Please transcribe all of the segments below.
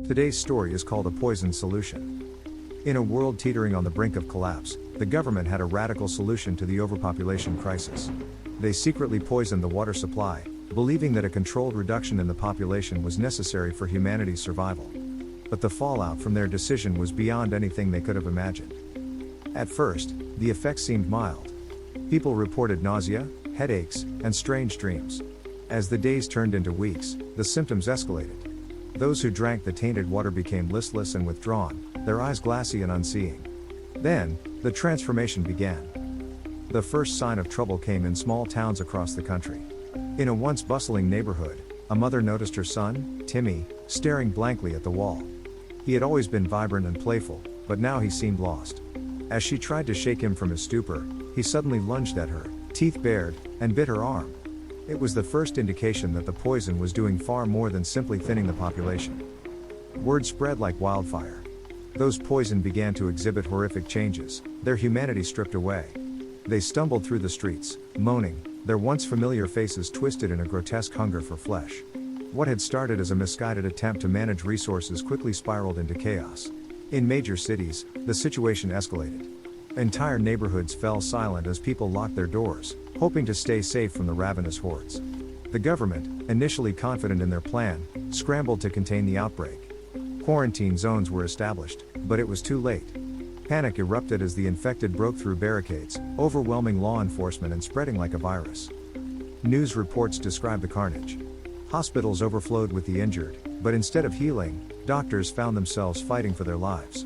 Today's story is called A Poison Solution. In a world teetering on the brink of collapse, the government had a radical solution to the overpopulation crisis. They secretly poisoned the water supply, believing that a controlled reduction in the population was necessary for humanity's survival. But the fallout from their decision was beyond anything they could have imagined. At first, the effects seemed mild. People reported nausea, headaches, and strange dreams. As the days turned into weeks, the symptoms escalated. Those who drank the tainted water became listless and withdrawn, their eyes glassy and unseeing. Then, the transformation began. The first sign of trouble came in small towns across the country. In a once bustling neighborhood, a mother noticed her son, Timmy, staring blankly at the wall. He had always been vibrant and playful, but now he seemed lost. As she tried to shake him from his stupor, he suddenly lunged at her, teeth bared, and bit her arm. It was the first indication that the poison was doing far more than simply thinning the population. Word spread like wildfire. Those poisoned began to exhibit horrific changes, their humanity stripped away. They stumbled through the streets, moaning, their once familiar faces twisted in a grotesque hunger for flesh. What had started as a misguided attempt to manage resources quickly spiraled into chaos. In major cities, the situation escalated. Entire neighborhoods fell silent as people locked their doors, hoping to stay safe from the ravenous hordes. The government, initially confident in their plan, scrambled to contain the outbreak. Quarantine zones were established, but it was too late. Panic erupted as the infected broke through barricades, overwhelming law enforcement and spreading like a virus. News reports described the carnage. Hospitals overflowed with the injured, but instead of healing, doctors found themselves fighting for their lives.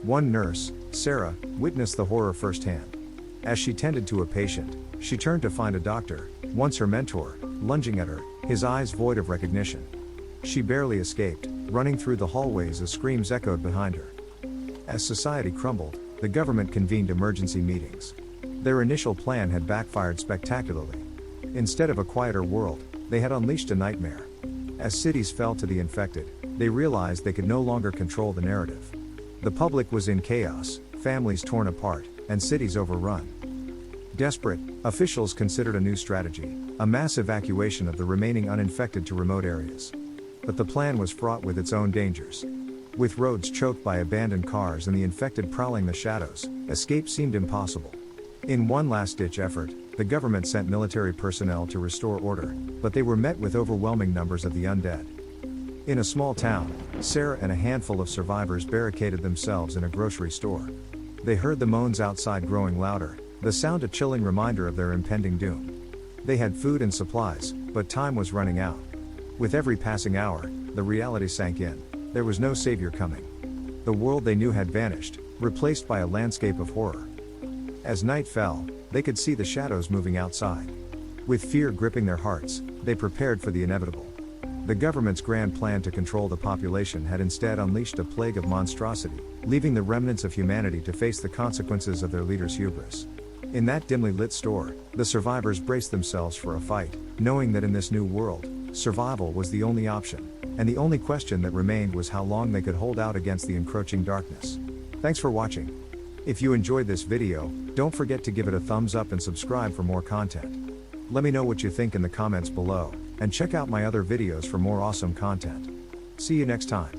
One nurse, Sarah, witnessed the horror firsthand. As she tended to a patient, she turned to find a doctor, once her mentor, lunging at her, his eyes void of recognition. She barely escaped, running through the hallways as screams echoed behind her. As society crumbled, the government convened emergency meetings. Their initial plan had backfired spectacularly. Instead of a quieter world, they had unleashed a nightmare. As cities fell to the infected, they realized they could no longer control the narrative. The public was in chaos, families torn apart, and cities overrun. Desperate, officials considered a new strategy, a mass evacuation of the remaining uninfected to remote areas. But the plan was fraught with its own dangers. With roads choked by abandoned cars and the infected prowling the shadows, escape seemed impossible. In one last-ditch effort, the government sent military personnel to restore order, but they were met with overwhelming numbers of the undead. In a small town, Sarah and a handful of survivors barricaded themselves in a grocery store. They heard the moans outside growing louder, the sound a chilling reminder of their impending doom. They had food and supplies, but time was running out. With every passing hour, the reality sank in. There was no savior coming. The world they knew had vanished, replaced by a landscape of horror. As night fell, they could see the shadows moving outside. With fear gripping their hearts, they prepared for the inevitable. The government's grand plan to control the population had instead unleashed a plague of monstrosity, leaving the remnants of humanity to face the consequences of their leaders' hubris. In that dimly lit store, the survivors braced themselves for a fight, knowing that in this new world, survival was the only option, and the only question that remained was how long they could hold out against the encroaching darkness. Thanks for watching. If you enjoyed this video, don't forget to give it a thumbs up and subscribe for more content. Let me know what you think in the comments below, and check out my other videos for more awesome content. See you next time.